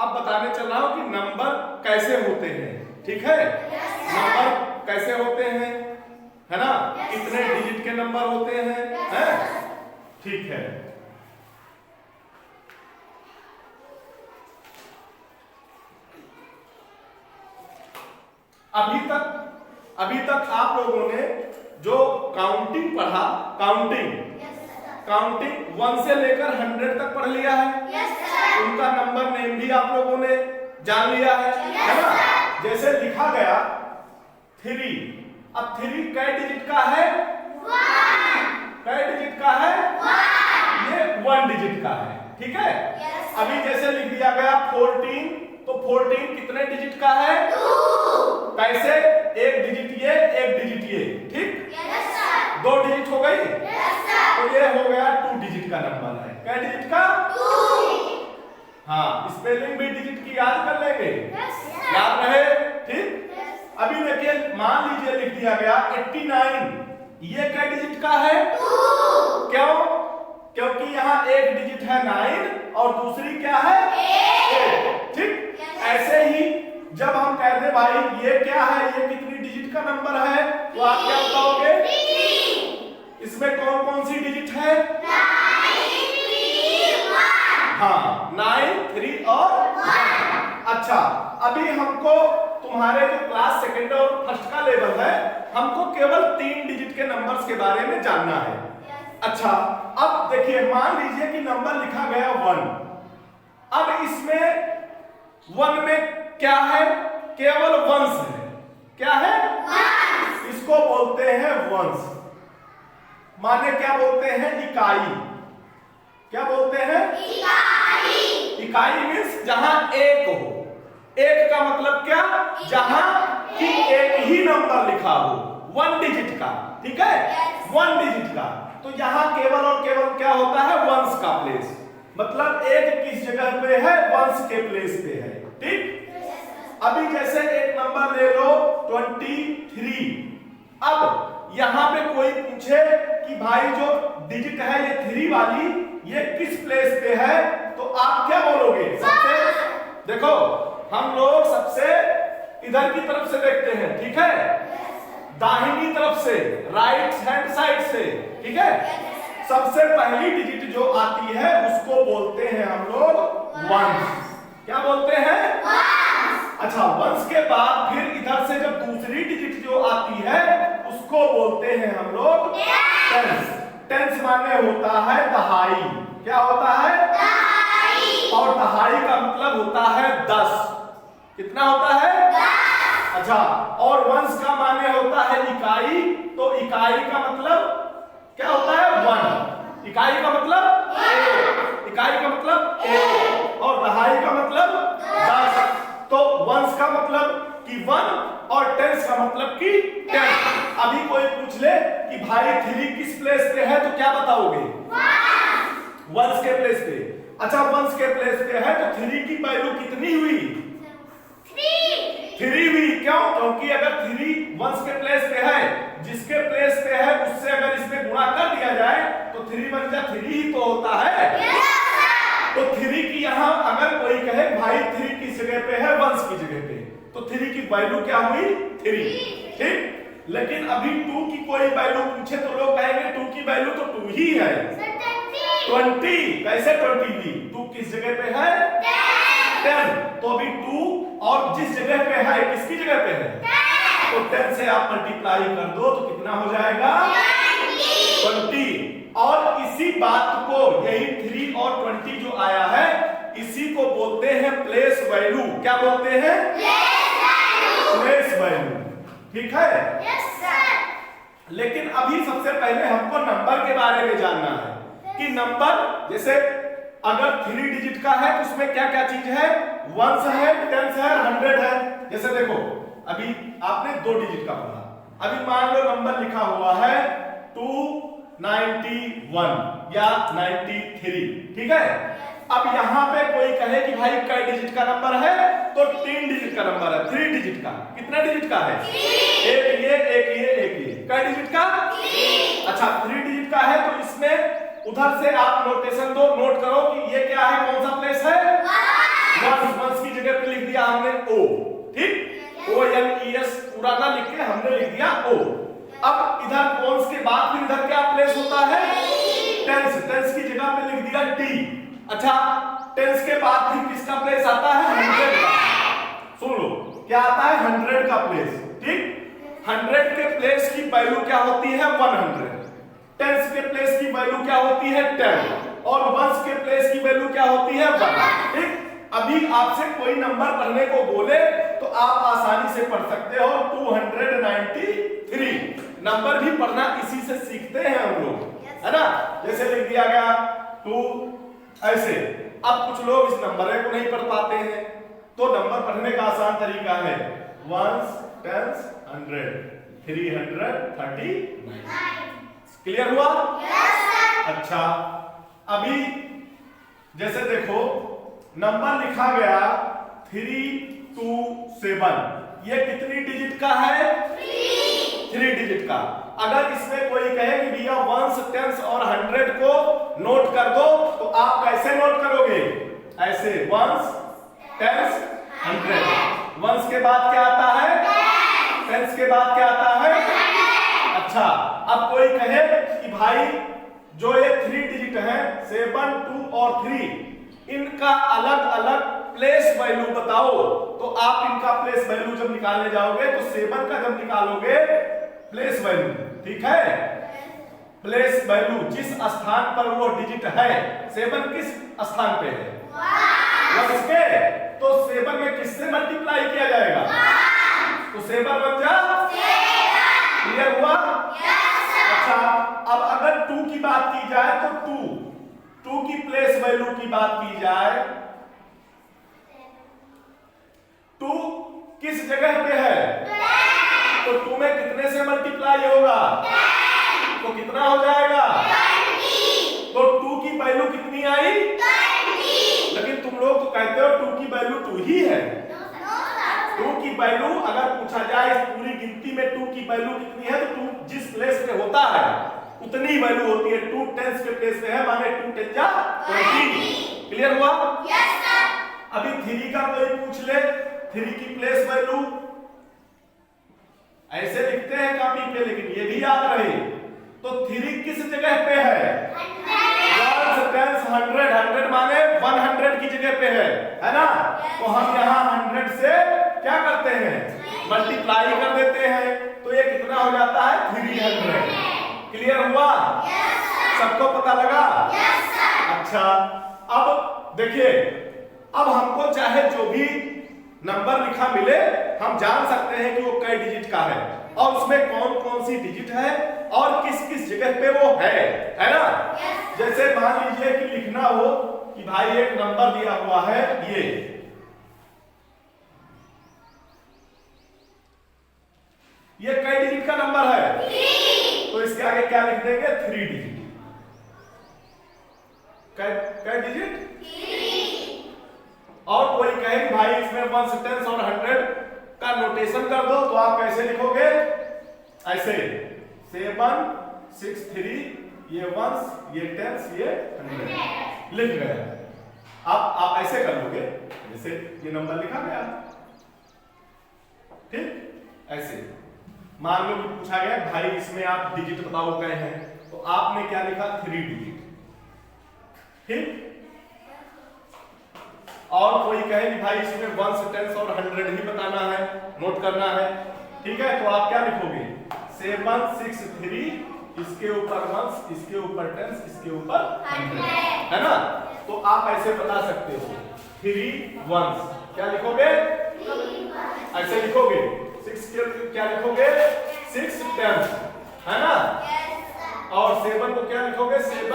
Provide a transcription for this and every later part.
अब बताने चल रहा हूं कि नंबर कैसे होते हैं, ठीक है। नंबर कैसे होते हैं, है ना, कितने डिजिट के नंबर होते हैं, ठीक है। अभी तक आप लोगों ने जो काउंटिंग पढ़ा, काउंटिंग 1 से लेकर 100 तक पढ़ लिया है। उनका नंबर नेम भी आप लोगों ने जान लिया है ना। जैसे लिखा गया 3, अब 3 कै डिजिट का है, 1। कै डिजिट का है, 1। ये 1 डिजिट का है, ठीक है। अभी जैसे लिख दिया गया 14, तो 14 कितने डिजिट का है, 2। कैसे, एक डिजिट ये, एक डिजिट ये, ठीक, 2 डिजिट हो गई, तो ये हो गया 2 डिजिट का नंबर है। कै डिजिट का, 2। हाँ, स्पेलिंग भी डिजिट की याद कर लेंगे, याद रहे, ठीक। अभी देखिए, मान लीजिए लिख दिया गया 89, ये कै डिजिट का है, 2। क्यों, क्योंकि यहाँ एक डिजिट है 9 और दूसरी क्या है, 8, ठीक। ऐसे ही जब हम कहते भाई ये क्या है, ये कितनी डिजिट का नंबर है, तो आप क्या बताओगे, 3। इसमें कौन कौन सी डिजिट है, 9, 3, 1। हाँ, 9, 3 और 1। अच्छा, अभी हमको तुम्हारे जो क्लास सेकेंड और फर्स्ट का लेवल है, हमको केवल 3 डिजिट के नंबर्स के बारे में जानना है। अच्छा, अब देखिए, मान लीजिए कि नंबर लिखा गया 1। अब इसमें 1 में क्या है, केवल वंश है, क्या है, वंश। इसको बोलते हैं वंश, माने क्या बोलते हैं, इकाई। क्या बोलते हैं, इकाई। इकाई मीन्स जहां एक हो, एक का मतलब क्या, जहां कि एक ही नंबर लिखा हो, 1 डिजिट का, ठीक है, 1 डिजिट का। तो यहां केवल और केवल क्या होता है, वंश का प्लेस, मतलब एक किस जगह पे है, वंश के प्लेस पे है, ठीक। अभी जैसे एक नंबर ले लो 23। अब यहां पे कोई पूछे कि भाई जो डिजिट है ये 3 वाली, ये किस प्लेस पे है, तो आप क्या बोलोगे, सबसे देखो, हम लोग सबसे इधर की तरफ से देखते हैं, ठीक है, दाहिनी तरफ से, राइट हैंड साइड से, ठीक है। सबसे पहली डिजिट जो आती है उसको बोलते हैं हम लोग वंश। क्या बोलते हैं, वंश। अच्छा, वंश के बाद फिर इधर से जब दूसरी डिजिट जो आती है उसको बोलते हैं हम लोग टेंस। टेंस माने होता है दहाई। क्या होता है, दहाई। और दहाई का मतलब होता है 10। कितना होता है, 10। अच्छा, और वंश का माने होता है इकाई, तो इकाई का मतलब क्या होता है, 1। इकाई का मतलब 1, इकाई का मतलब 1, और दहाई का मतलब 10। तो वंश का मतलब कि 1 और टेंस का मतलब कि 10। अभी कोई पूछ ले कि भाई 3 किस प्लेस पे है, तो क्या बताओगे, वंश के प्लेस पे। अच्छा, वंश के प्लेस पे है तो 3 की वैल्यू कितनी हुई, 3 हुई। क्यों, क्योंकि अगर 3 वंश के प्लेस पे है, जिसके प्लेस पे है उससे अगर इसमें गुणा कर दिया जाए तो 3 बन जा 3 ही तो होता है। तो 3 की यहां अगर कोई कहे भाई 3 किस जगह पे है, वंश की जगह पे, तो 3 की वैल्यू क्या हुई, 3, ठीक। लेकिन अभी 2 की कोई वैल्यू पूछे तो लोग कहेंगे 2 की वैल्यू तो 2 ही है, 20। कैसे 20 भी, 2 किस जगह पे है, 10। तो अभी 2 और जिस जगह पे है, किसकी जगह पे है, तो 10 से आप मल्टीप्लाई कर दो तो कितना हो जाएगा, 20। और इसी बात को, यही 3 और 20 जो आया है, इसी को बोलते हैं प्लेस वैल्यू। क्या बोलते हैं, प्लेस वैल्यू, ठीक है। Yes sir. लेकिन अभी सबसे पहले हमको नंबर के बारे में जानना है कि नंबर जैसे अगर 3 डिजिट का है तो उसमें क्या क्या चीज है, वंश है, टेंस है, 100 है। जैसे देखो, अभी आपने 2 डिजिट का पढ़ा, अभी मान लो नंबर लिखा हुआ है 291 या 93, ठीक है। अब यहाँ पे कोई कहे कि भाई कै डिजिट का नंबर है, तो 3 डिजिट का नंबर है, 3 डिजिट का। कितना डिजिट का है, 3। एक ये, एक ये, एक ये। कै डिजिट का, 3। अच्छा, 3 डिजिट का है तो इसमें उधर से आप नोटेशन दो, नोट करो कि ये क्या है, कौन सा प्लेस है, वंश दिया हमने O, ठीक, ONES पूरा ना लिख के हमने लिख दिया O। अब इधर कॉन्स के बाद फिर इधर क्या प्लेस होता है? टेंस। टेंस की जगह पे लिख दिया T। अच्छा, टेंस के बाद फिर किसका प्लेस आता है? 100 का। सुन लो, क्या आता है? 100 का प्लेस, ठीक। 100 के प्लेस की वैल्यू क्या होती है? 100। टेंस के प्लेस की वैल्यू क्या होती है? 10। और वंस के प्लेस की वैल्यू क्या होती है? 1, ठीक। अभी आपसे कोई नंबर पढ़ने को बोले तो आप आसानी से पढ़ सकते हो 293। नंबर भी पढ़ना इसी से सीखते हैं हम लोग, है ना। जैसे लिख दिया गया 2 ऐसे। अब कुछ लोग इस नंबर को नहीं पढ़ पाते हैं, तो नंबर पढ़ने का आसान तरीका है 1s, 10s, 100, 339। क्लियर हुआ? अच्छा, अभी जैसे देखो नंबर लिखा गया 327, ये कितनी डिजिट का है? 3 डिजिट का। अगर इसमें कोई कहे कि भैया 1s, 10s और 100 को नोट कर दो, तो आप कैसे नोट करोगे? ऐसे 1s, 10s, 100। 1s के बाद क्या आता है? 10s के बाद क्या आता है? अच्छा, अब कोई कहे कि भाई जो ये 3 डिजिट है 7, 2 और 3, इनका अलग अलग प्लेस वैल्यू बताओ। तो आप इनका प्लेस वैल्यू जब निकालने जाओगे तो 7 का जब निकालोगे प्लेस वैल्यू, ठीक है, प्लेस वैल्यू जिस स्थान पर वो डिजिट है, 7 किस स्थान पे है? 1 के। तो 7 में किससे मल्टीप्लाई किया जाएगा? तो 7 बन जा। क्लियर हुआ? अच्छा, अब अगर 2 की बात की जाए तो 2 की प्लेस वैल्यू की बात की जाए, 2 किस जगह पे है? तो 2 में कितने से मल्टीप्लाई होगा? तो कितना हो जाएगा? तो 2 की वैल्यू कितनी आई? लेकिन तुम लोग तो कहते हो 2 की वैल्यू 2 ही है। 2 की वैल्यू अगर पूछा जाए इस पूरी गिनती में 2 की वैल्यू कितनी है, तो 2 जिस प्लेस पे होता है उतनी वैल्यू होती है। 2 टेंस के प्लेस पे है, माने 2 10 जा 20। क्लियर हुआ? Yes sir. अभी 3 का कोई पूछ ले, 3 की प्लेस वैल्यू ऐसे लिखते हैं कॉपी पे, लेकिन ये भी याद रहे। तो 3 किस जगह पे है? 1s, 10s, 100। 100 माने 100 की जगह पे है ना। तो हम यहाँ 100 से क्या करते हैं? मल्टीप्लाई कर देते हैं, तो ये कितना हो जाता है? 300। क्लियर हुआ? सबको पता लगा? अच्छा, अब देखिए, अब हमको चाहे जो भी नंबर लिखा मिले, हम जान सकते हैं कि वो कई डिजिट का है और उसमें कौन कौन सी डिजिट है और किस किस जगह पे वो है ना। जैसे मान लीजिए कि लिखना हो कि भाई एक नंबर दिया हुआ है, ये कई डिजिट का नंबर है, तो इसके आगे क्या लिख देंगे? 3 डिजिट। कई डिजिट? 3। और कोई कहे कि भाई इसमें 1s, 10s और 100 का नोटेशन कर दो, तो आप कैसे लिखोगे? ऐसे 7, 6, 3, ये 1s, ये 10s, ये 100 लिख गए। आप ऐसे कर लोगे, जैसे ये नंबर लिखा गया, ठीक, ऐसे। मान लो पूछा गया भाई इसमें आप डिजिट बताओ कहे हैं, तो आपने क्या लिखा? 3 डिजिट, ठीक। और कोई कहे कि भाई इसमें 1s, 10s और 100 ही बताना है, नोट करना है, ठीक है, तो आप क्या लिखोगे? 7, 6, 3, इसके ऊपर 1s, इसके ऊपर 10s, इसके ऊपर 100, है ना। तो आप ऐसे बता सकते हो 3 1s, क्या लिखोगे? ऐसे लिखोगे। 6 के क्या लिखोगे? 6 10s, है ना। और 7 को क्या लिखोगे? 7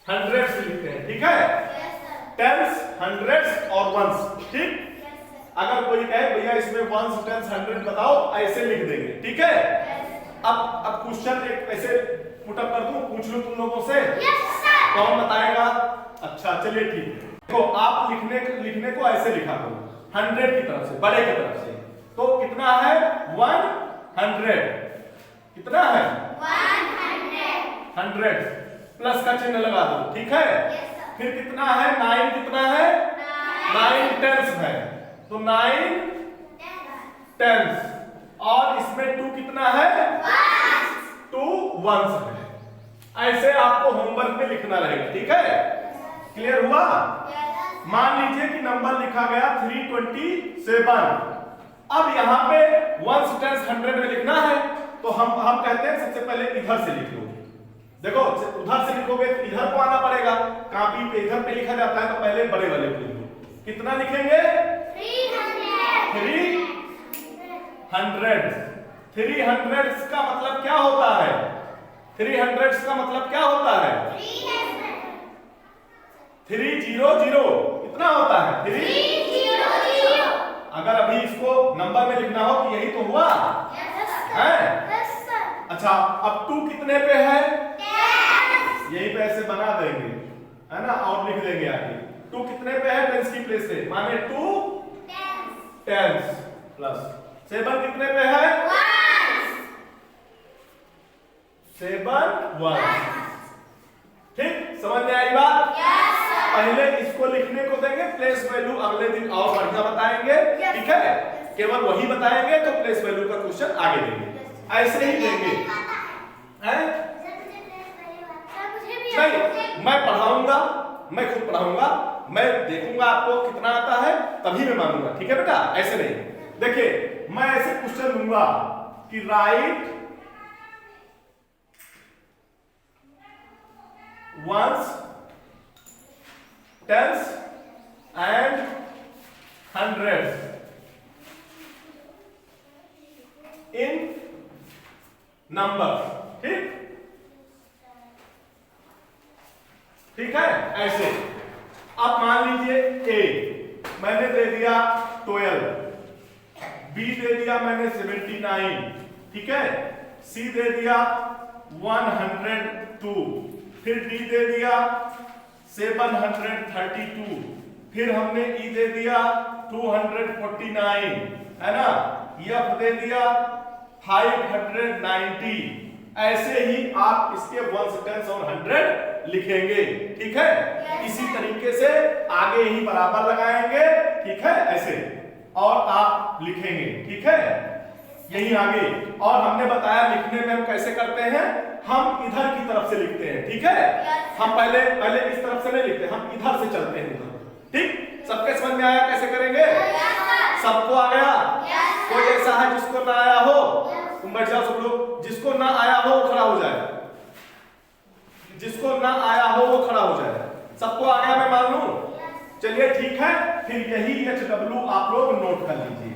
100 से लिखते हैं, ठीक है। 10s, 100s और 1s, ठीक। अगर कोई कहे भैया इसमें 1s, 10s, 100 बताओ, ऐसे लिख देंगे, ठीक है। अब क्वेश्चन एक ऐसे पुटअप कर दूं, पूछ लूं तुम लोगों से, कौन बताएगा? अच्छा चलिए ठीक है। देखो आप लिखने को ऐसे लिखा करो, 100 की तरफ से, बड़े की तरफ से। तो कितना है? 100। कितना है? 100 प्लस का चिन्ह लगा दो, ठीक है। फिर कितना है? 9 कितना है? 9 टेंस है, तो 9 टेंस, और इसमें 2 कितना है? 2 वंस है। ऐसे आपको होमवर्क में लिखना रहेगा, ठीक है? क्लियर हुआ? मान लीजिए कि नंबर लिखा गया 327। अब यहाँ पे वंस टेंस 100 में लिखना है, तो हम कहते हैं सबसे पहले इधर से लिख लो। देखो उधर से लिखोगे तो इधर को आना पड़ेगा, कॉपी पे इधर पे लिखा जाता है, तो पहले बड़े वाले को लिखो। कितना लिखेंगे? 300। 300 का मतलब क्या होता है? 300 का मतलब क्या होता है? 300 कितना होता है? 300। अगर अभी इसको नंबर में लिखना हो कि यही तो हुआ है। अच्छा, अब 2 कितने पे है? यही पे ऐसे बना देंगे, है ना, और लिख देंगे आगे। 2 कितने पे है? टेंस की प्लेस पे, माने 2 टेंस प्लस 7 कितने पे है? 7 वंस। ठीक, समझ में आई बात? पहले इसको लिखने को देंगे, प्लेस वैल्यू अगले दिन और बढ़िया बताएंगे, ठीक है? केवल वही बताएंगे तो प्लेस वैल्यू का क्वेश्चन आगे देंगे, ऐसे ही देंगे, हैं? नहीं, मैं पढ़ाऊंगा, मैं खुद पढ़ाऊंगा, मैं देखूंगा आपको कितना आता है, तभी मैं मानूंगा, ठीक है बेटा? ऐसे नहीं। देखिए मैं ऐसे क्वेश्चन दूंगा कि right ones tens and hundreds in number, ठीक? ठीक है, ऐसे। अब मान लीजिए ए मैंने दे दिया 12, बी दे दिया मैंने 79, ठीक है? सी दे दिया 102, फिर डी दे दिया 732, फिर हमने ई दे दिया 249, है ना? एफ दे दिया 590। ऐसे ही आप इसके वंस टेंस और 100 लिखेंगे, ठीक है? इसी तरीके से आगे ही बराबर लगाएंगे, ठीक है? ऐसे और आप लिखेंगे, ठीक है? यही आगे। और हमने बताया लिखने में हम कैसे करते हैं, हम इधर की तरफ से लिखते हैं, ठीक है? हम पहले इस तरफ से नहीं लिखते, हम इधर से चलते हैं उधर, ठीक? सबके समझ में आया कैसे करेंगे? सबको आ गया? कोई ऐसा है जिसको ना आया हो? तुम बैठ जाओ सब लोग, जिसको ना आया हो वो खड़ा हो जाए, जिसको ना आया हो वो खड़ा हो जाए। सबको आ गया मैं मान लूं? चलिए ठीक है, फिर यही HW आप लोग नोट कर लीजिए।